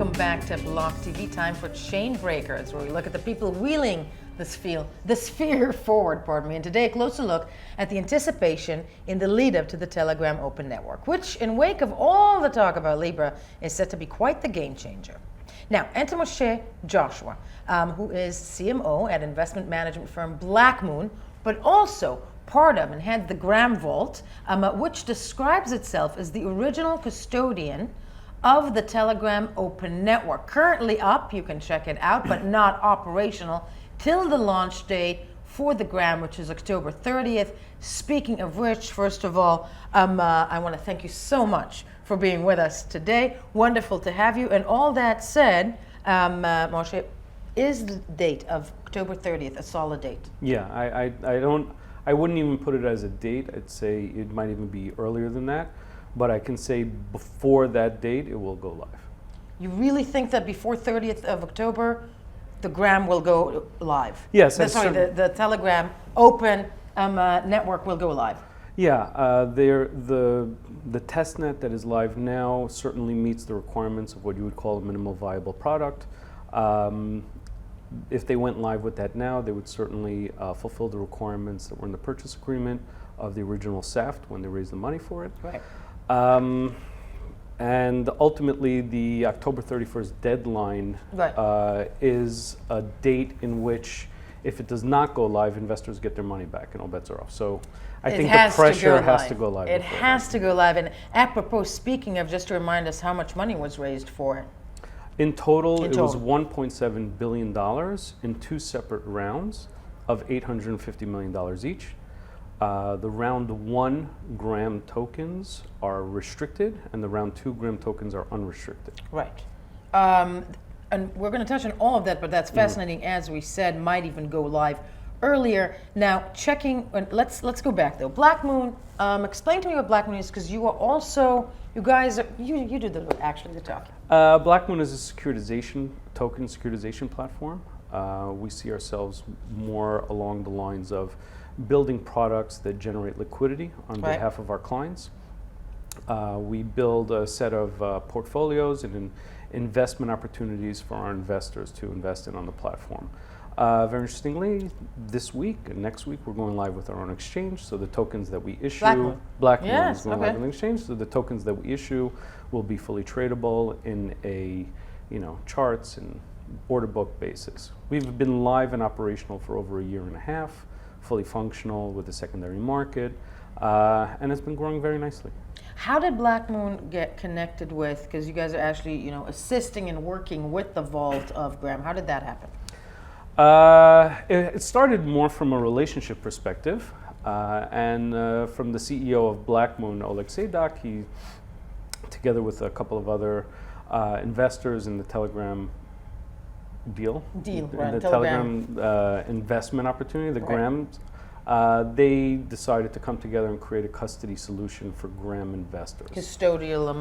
Welcome back to Block TV. Time for Chain Breakers, where we look at the people wheeling the sphere forward, and today a closer look at the anticipation in the lead up to the Telegram Open Network, which in wake of all the talk about Libra is set to be quite the game changer. Now, enter Moshe Joshua, who is CMO at investment management firm Black Moon, but also part of and heads the Gram Vault, which describes itself as the original custodian of the Telegram Open Network. Currently up, you can check it out, but not operational till the launch date for the Gram, which is October 30th. Speaking of which, first of all, I want to thank you so much for being with us today. Wonderful to have you. And all that said, Moshe, is the date of October 30th a solid date? Yeah, I wouldn't even put it as a date. I'd say it might even be earlier than that. But I can say before that date, it will go live. You really think that before 30th of October, the Gram will go live? Yes. The Telegram Open Network will go live? Yeah, the testnet that is live now certainly meets the requirements of what you would call a minimal viable product. If they went live with that now, they would certainly fulfill the requirements that were in the purchase agreement of the original SAFT when they raised the money for it. Right. And ultimately, the October 31st deadline is a date in which, if it does not go live, investors get their money back and all bets are off. So I think the pressure has to go live. It has to go live. And apropos, speaking of, just to remind us how much money was raised for it. In total, it was $1.7 billion in two separate rounds of $850 million each. The round 1 Gram tokens are restricted, and the round 2 Gram tokens are unrestricted. Right. And we're going to touch on all of that, but that's fascinating. As we said, might even go live earlier. Now, checking. Let's go back though. Black Moon. Explain to me what Black Moon is, because you are also. You guys are. You do the talking. Black Moon is a token securitization platform. We see ourselves more along the lines of building products that generate liquidity on behalf of our clients. We build a set of portfolios and investment opportunities for our investors to invest in on the platform. Very interestingly, this week and next week, we're going live with our own exchange. So the tokens that we issue, Black Moon is going live on the exchange. So the tokens that we issue will be fully tradable in a charts and order book basis. We've been live and operational for over a year and a half, fully functional with the secondary market, and it's been growing very nicely. How did Black Moon get connected with, because you guys are actually assisting and working with the vault of Gram, how did that happen? It started more from a relationship perspective, and from the CEO of Black Moon, Oleg Sadak, he, together with a couple of other investors in the Telegram Telegram investment opportunity, the Grams, they decided to come together and create a custody solution for Gram investors. Custodial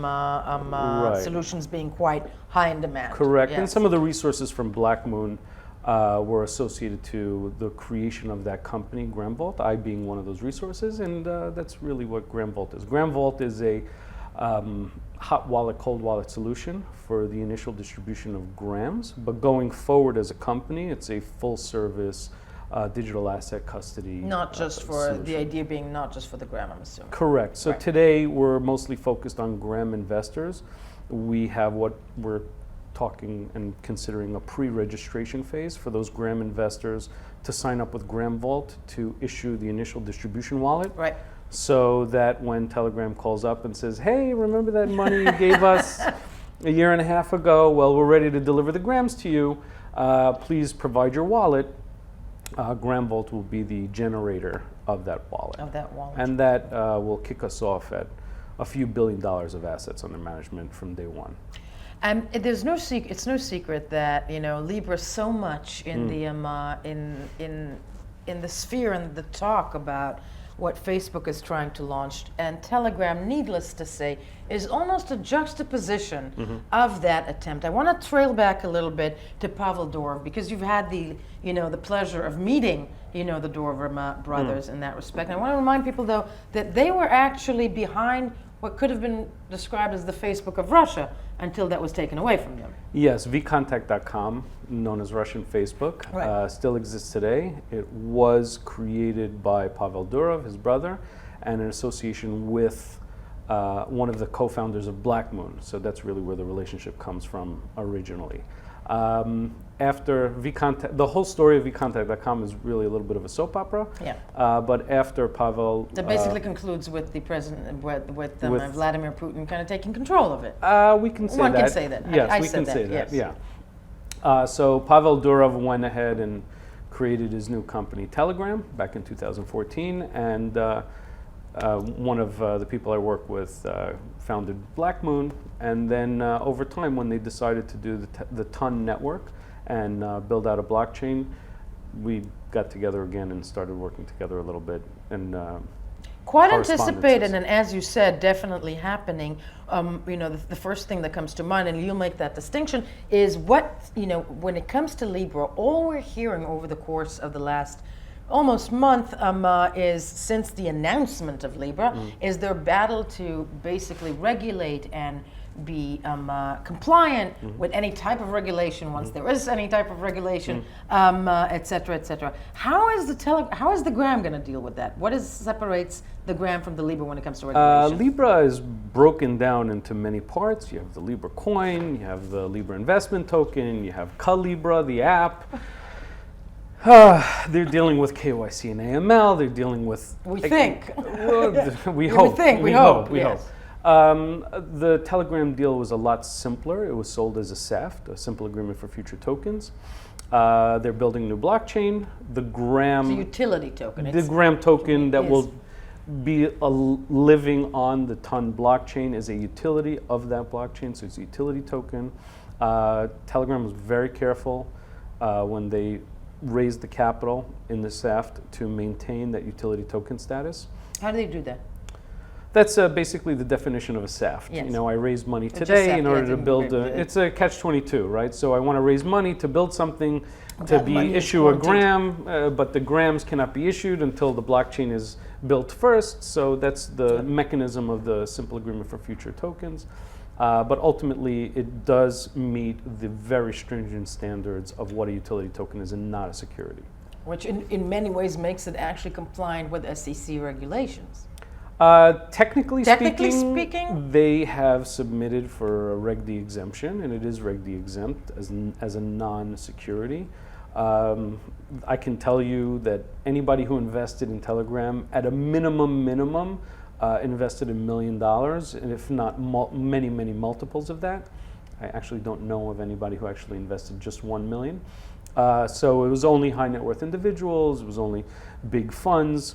solutions being quite high in demand. Correct, and some of the resources from Black Moon were associated to the creation of that company, Gram Vault, I being one of those resources, and that's really what Gram Vault is. Gram Vault is a hot wallet, cold wallet solution for the initial distribution of grams, but going forward as a company, it's a full service digital asset custody. Not just for solution. The idea being not just for the Gram, I'm assuming. Correct. So today we're mostly focused on Gram investors. We have what we're talking and considering a pre-registration phase for those Gram investors to sign up with Gram Vault to issue the initial distribution wallet. Right. So that when Telegram calls up and says, hey, remember that money you gave us a year and a half ago? Well, we're ready to deliver the grams to you. Please provide your wallet. Gram Vault will be the generator of that wallet. And that will kick us off at a few $1 billion of assets under management from day one. And there's no secret. It's no secret that Libra so much in the in the sphere and the talk about what Facebook is trying to launch, and Telegram, needless to say, is almost a juxtaposition of that attempt. I want to trail back a little bit to Pavel Durov, because you've had the pleasure of meeting the Durov brothers in that respect. And I want to remind people, though, that they were actually behind what could have been described as the Facebook of Russia until that was taken away from them. Yes, vcontact.com, known as Russian Facebook, Right. still exists today. It was created by Pavel Durov, his brother, and in association with one of the co-founders of Black Moon. So that's really where the relationship comes from originally. After vContact, the whole story of vcontact.com is really a little bit of a soap opera. Yeah. But after Pavel, That basically concludes with the president, with with- Vladimir Putin kind of taking control of it. we can say One that. can say that. Yes, I we said can that, say that. yes. Yeah. So Pavel Durov went ahead and created his new company, Telegram, back in 2014, and one of the people I work with founded Black Moon, and then over time, when they decided to do the Ton network and build out a blockchain, we got together again and started working together a little bit. And Quite correspondences. anticipated, and as you said, definitely happening. The first thing that comes to mind, and you'll make that distinction, is what, when it comes to Libra, all we're hearing over the course of the last almost month is, since the announcement of Libra, is their battle to basically regulate and be compliant with any type of regulation once there is any type of regulation, et cetera, et cetera. How is the Gram going to deal with that? What separates the Gram from the Libra when it comes to regulation? Libra is broken down into many parts. You have the Libra coin, you have the Libra investment token, you have Calibra, the app. They're dealing with KYC and AML. They're dealing with. We think. We hope. We hope. We Yes. hope. The Telegram deal was a lot simpler. It was sold as a SAFT, a simple agreement for future tokens. They're building a new blockchain. The Gram. It's a utility token. The Gram token that Yes. will be living on the Ton blockchain is a utility of that blockchain, so it's a utility token. Telegram was very careful when they raised the capital in the SAFT to maintain that utility token status. How do they do that? That's basically the definition of a SAFT. Yes. I raised money It's today just in SAFT, order yeah, to build it's a catch-22, right? So I want to raise money to build something, to That money is issue a wanted. Gram, but the Grams cannot be issued until the blockchain is built first. So that's the mechanism of the simple agreement for future tokens. But ultimately, it does meet the very stringent standards of what a utility token is and not a security. Which in many ways makes it actually compliant with SEC regulations. Technically Technically speaking, speaking? they have submitted for a Reg D exemption, and it is Reg D exempt as a non-security. I can tell you that anybody who invested in Telegram at a minimum, invested $1 million, and if not many multiples of that. I actually don't know of anybody who actually invested just 1 million. So it was only high net worth individuals, it was only big funds.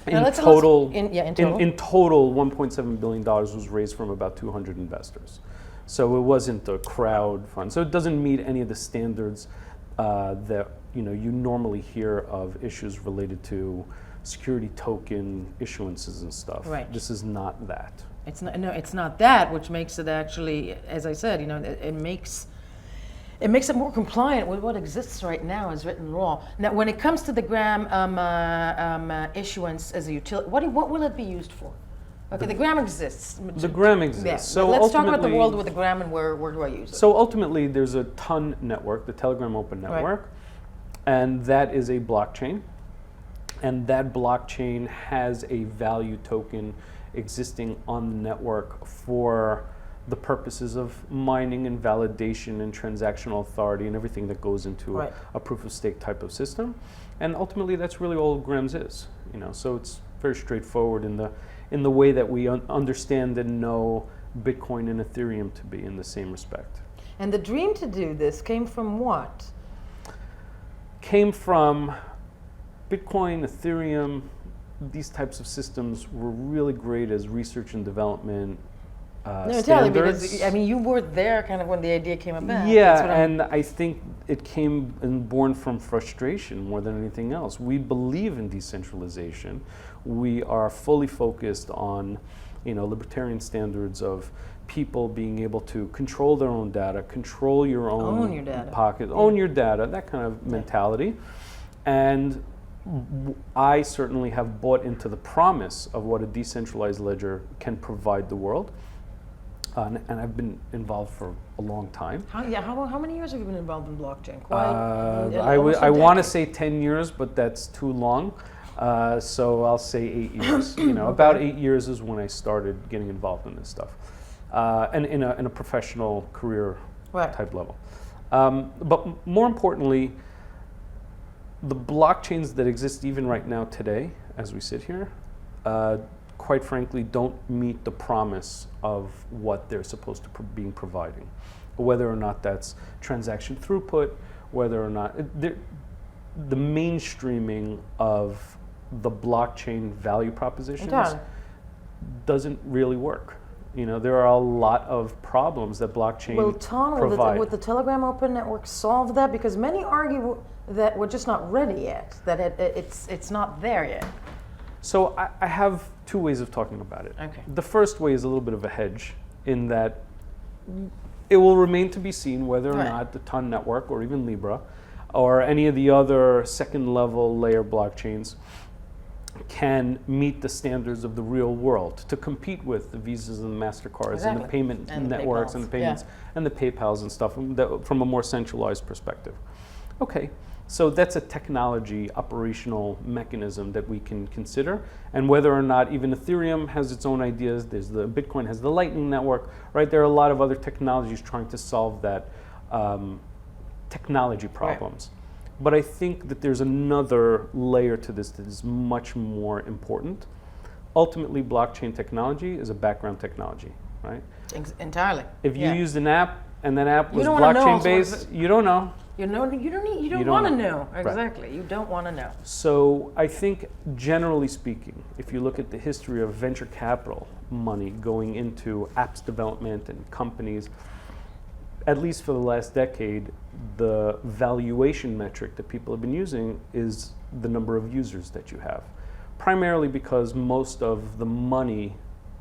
In total, in total, $1.7 billion was raised from about 200 investors. So it wasn't a crowd fund. So it doesn't meet any of the standards that you normally hear of issues related to security token issuances and stuff. Right. This is not that. It's not. No, it's not that, which makes it actually, as I said, it makes it more compliant with what exists right now as written law. Now, when it comes to the Gram issuance as a utility, what will it be used for? Okay, the Gram exists. The Gram exists. Yeah. So let's talk about the ultimately- world with the Gram and where do I use it? So ultimately, there's a Ton network, the Telegram Open Network, and that is a blockchain. And that blockchain has a value token existing on the network for the purposes of mining and validation and transactional authority and everything that goes into a proof of stake type of system. And ultimately, that's really all Grams is. So it's very straightforward in the way that we understand and know Bitcoin and Ethereum to be in the same respect. And the dream to do this came from what? Came from Bitcoin, Ethereum. These types of systems were really great as research and development No, standards. tell me, because you were there kind of when the idea came about. Yeah, and I think it came and born from frustration more than anything else. We believe in decentralization. We are fully focused on, libertarian standards of people being able to control their own data, control your own your data. pocket, own your data, that kind of mentality. And I certainly have bought into the promise of what a decentralized ledger can provide the world. And I've been involved for a long time. How many years have you been involved in blockchain? I want to say 10 years, but that's too long. So I'll say 8 years. About 8 years is when I started getting involved in this stuff, and in a professional career type level. But more importantly, the blockchains that exist even right now today, as we sit here, quite frankly, don't meet the promise of what they're supposed to be providing. Whether or not that's transaction throughput, whether or not the mainstreaming of the blockchain value propositions doesn't really work. There are a lot of problems that blockchain provide. Will the Telegram Open Network solve that? Because many argue that we're just not ready yet, that it's not there yet. So I have two ways of talking about it. Okay. The first way is a little bit of a hedge in that it will remain to be seen whether or not the TON network or even Libra or any of the other second level layer blockchains can meet the standards of the real world to compete with the Visas and the MasterCards and the payment networks and the payments and the PayPals and stuff from a more centralized perspective. Okay. So that's a technology operational mechanism that we can consider, and whether or not even Ethereum has its own ideas. There's Bitcoin has the Lightning Network, right? There are a lot of other technologies trying to solve that technology problems. Right. But I think that there's another layer to this that is much more important. Ultimately, blockchain technology is a background technology, right? Entirely. If you used an app and that app was blockchain based, you don't know. You don't want to know. Exactly. Right. You don't want to know. So I think, generally speaking, if you look at the history of venture capital money going into apps development and companies, at least for the last decade, the valuation metric that people have been using is the number of users that you have. Primarily because most of the money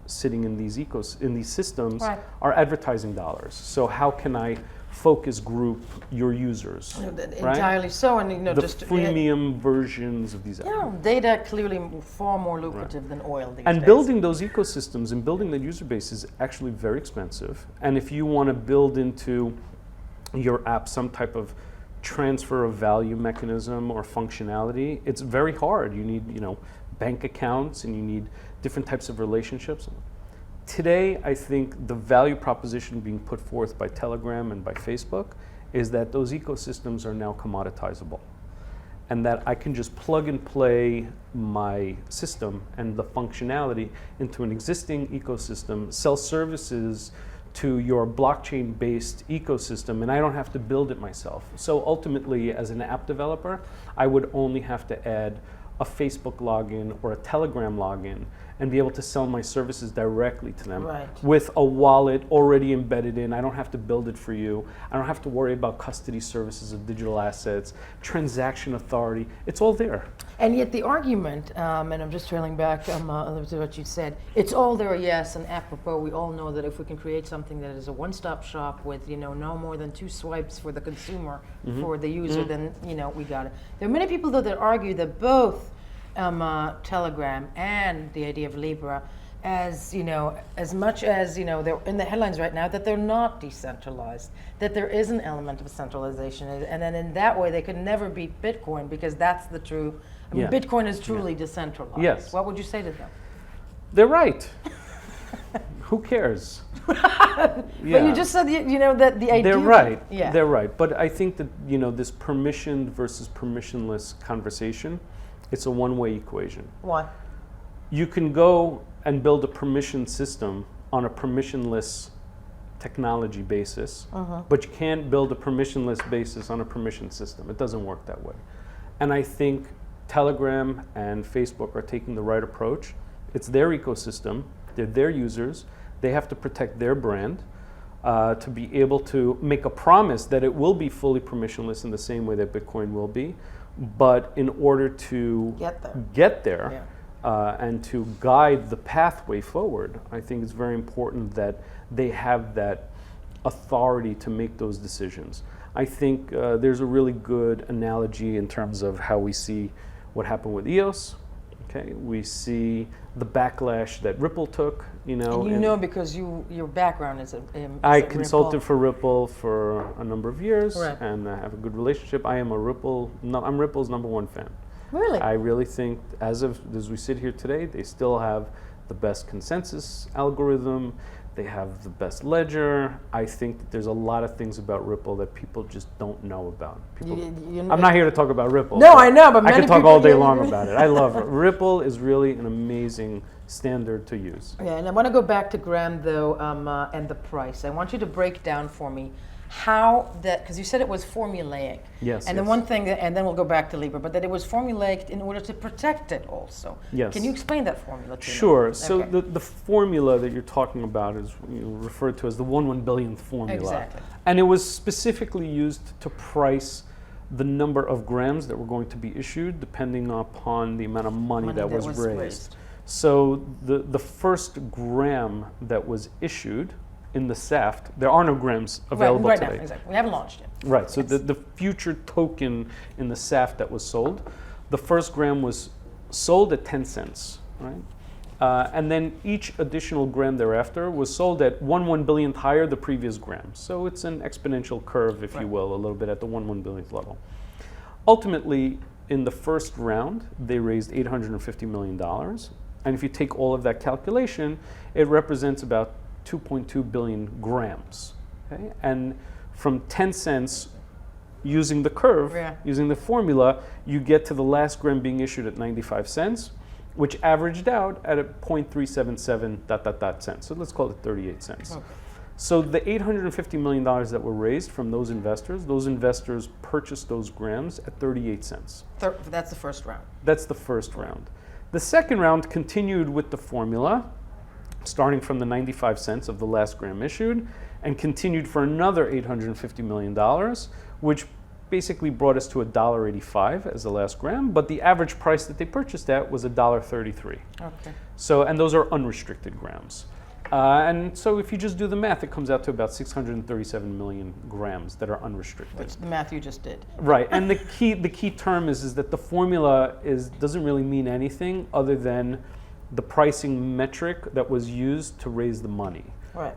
sitting in these systems are advertising dollars. So how can I focus group your users? Entirely so, and the freemium versions of these apps. Yeah, data clearly far more lucrative than oil these days. Building those ecosystems and building the user base is actually very expensive. And if you want to build into your app some type of transfer of value mechanism or functionality, it's very hard. You need, bank accounts and you need different types of relationships. Today, I think the value proposition being put forth by Telegram and by Facebook is that those ecosystems are now commoditizable, and that I can just plug and play my system and the functionality into an existing ecosystem, sell services to your blockchain-based ecosystem, and I don't have to build it myself. So ultimately, as an app developer, I would only have to add a Facebook login or a Telegram login and be able to sell my services directly to them with a wallet already embedded in. I don't have to build it for you. I don't have to worry about custody services of digital assets, transaction authority. It's all there. And yet the argument, and I'm just trailing back to what you said, it's all there, yes, and apropos, we all know that if we can create something that is a one-stop shop with no more than 2 swipes for the consumer, for the user, then we got it. There are many people though that argue that both Telegram and the idea of Libra, as much as they're in the headlines right now, that they're not decentralized, that there is an element of centralization, and then in that way they could never beat Bitcoin, because that's the true. Bitcoin is truly decentralized. Yes. What would you say to them? They're right. Who cares? But you just said that the idea. They're right. Yeah. They're right. But I think that this permissioned versus permissionless conversation, it's a one-way equation. Why? You can go and build a permission system on a permissionless technology basis, but you can't build a permissionless basis on a permission system. It doesn't work that way. And I think Telegram and Facebook are taking the right approach. It's their ecosystem. They're their users. They have to protect their brand to be able to make a promise that it will be fully permissionless in the same way that Bitcoin will be. But in order to get there and to guide the pathway forward, I think it's very important that they have that authority to make those decisions. I think there's a really good analogy in terms of how we see what happened with EOS, Okay, we see the backlash that Ripple took. And because your background is I at consulted Ripple. for Ripple for a number of years, Right. and I have a good relationship. I'm Ripple's #1 fan. Really? I really think, as we sit here today, they still have the best consensus algorithm. They have the best ledger. I think that there's a lot of things about Ripple that people just don't know about. I'm not here to talk about Ripple. No, I know, but I many can talk people all day long about it. I love it. Ripple is really an amazing standard to use. Yeah, and I want to go back to Graham though, and the price. I want you to break down for me how that, because you said it was formulaic. Yes. And the one thing, and then we'll go back to Libra, but that it was formulaic in order to protect it also. Yes. Can you explain that formula to me? Sure. So Okay. the formula that you're talking about is referred to as the 1 billionth formula. Exactly. And it was specifically used to price the number of grams that were going to be issued depending upon the amount of money that was raised. So the first gram that was issued in the SAFT, there are no grams available right today. now, exactly. We haven't launched yet. Right, so Yes. the future token in the SAFT that was sold, the first gram was sold at 10 cents, right? And then each additional gram thereafter was sold at 1 billionth higher the previous gram. So it's an exponential curve, if you will, a little bit at the 1 billionth level. Ultimately, in the first round, they raised $850 million. And if you take all of that calculation, it represents about 2.2 billion grams. Okay? And from 10 cents, using the curve, using the formula, you get to the last gram being issued at 95 cents, which averaged out at a 0.377 cents. So let's call it 38 cents. Okay. So the $850 million that were raised from those investors purchased those grams at 38 cents. That's the first round. That's the first round. The second round continued with the formula, starting from the 95 cents of the last gram issued, and continued for another $850 million, which basically brought us to $1.85 as the last gram, but the average price that they purchased at was $1.33. Okay. So, and those are unrestricted grams. And so if you just do the math, it comes out to about 637 million grams that are unrestricted. Which the math you just did. Right, and the key term is that the formula doesn't really mean anything other than the pricing metric that was used to raise the money. Right.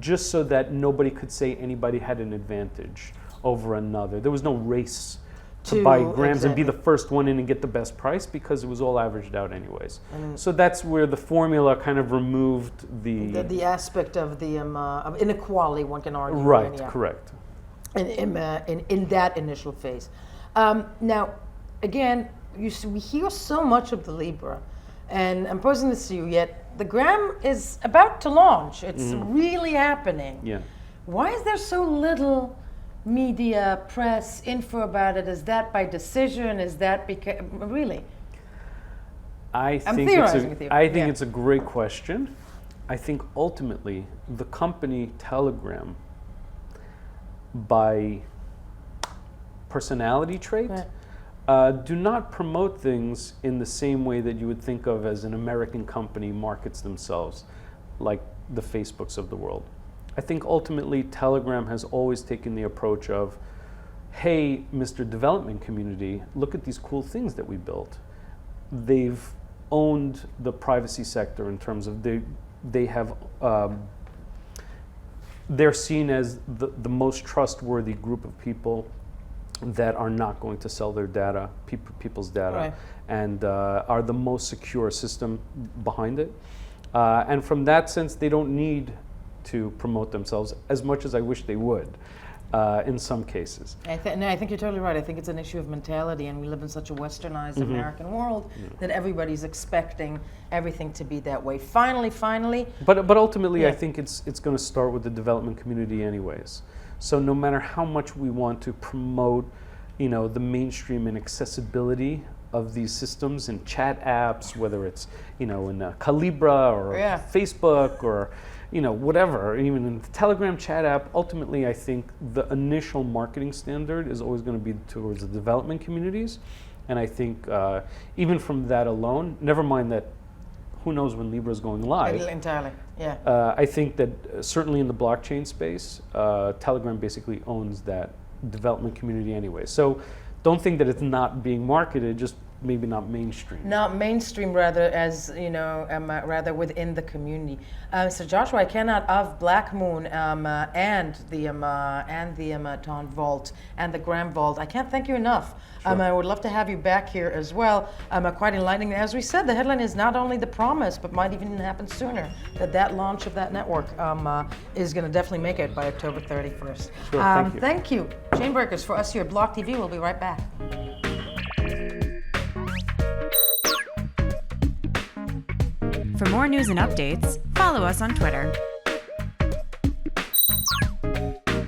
Just so that nobody could say anybody had an advantage over another. There was no race to buy grams and be the first one in and get the best price because it was all averaged out anyways. So that's where the formula kind of removed the aspect of the of inequality, one can argue. Right, correct. In that initial phase. Now, again, we hear so much of the Libra, and I'm posing this to you yet. The gram is about to launch. It's really happening. Yeah. Why is there so little media, press, info about it? Is that by decision? Is that because, really? I think it's a great question. I think ultimately the company Telegram, by personality trait, do not promote things in the same way that you would think of as an American company markets themselves, like the Facebooks of the world. I think ultimately Telegram has always taken the approach of, hey, Mr. Development Community, look at these cool things that we built. They've owned the privacy sector in terms of they have, they're seen as the most trustworthy group of people that are not going to sell their data, people's data, and are the most secure system behind it. And from that sense, they don't need to promote themselves as much as I wish they would in some cases. I think you're totally right. I think it's an issue of mentality, and we live in such a westernized American world that everybody's expecting everything to be that way. Finally. But ultimately, I think it's going to start with the development community anyways. So no matter how much we want to promote, the mainstream and accessibility of these systems and chat apps, whether it's, in Calibra or Facebook or, whatever, even in the Telegram chat app, ultimately I think the initial marketing standard is always going to be towards the development communities. And I think even from that alone, never mind that who knows when Libra is going live. Entirely, yeah. I think that certainly in the blockchain space, Telegram basically owns that development community anyway. So don't think that it's not being marketed, just maybe not mainstream. Not mainstream, rather as rather within the community. So Joshua, I cannot of Black Moon and the Ton Vault and the Graham Vault. I can't thank you enough. Sure. I would love to have you back here as well. Quite enlightening. As we said, the headline is not only the promise, but might even happen sooner. That launch of that network is going to definitely make it by October 31st. Sure, thank you. Thank you, Chainbreakers. For us here at Block TV, we'll be right back. For more news and updates, follow us on Twitter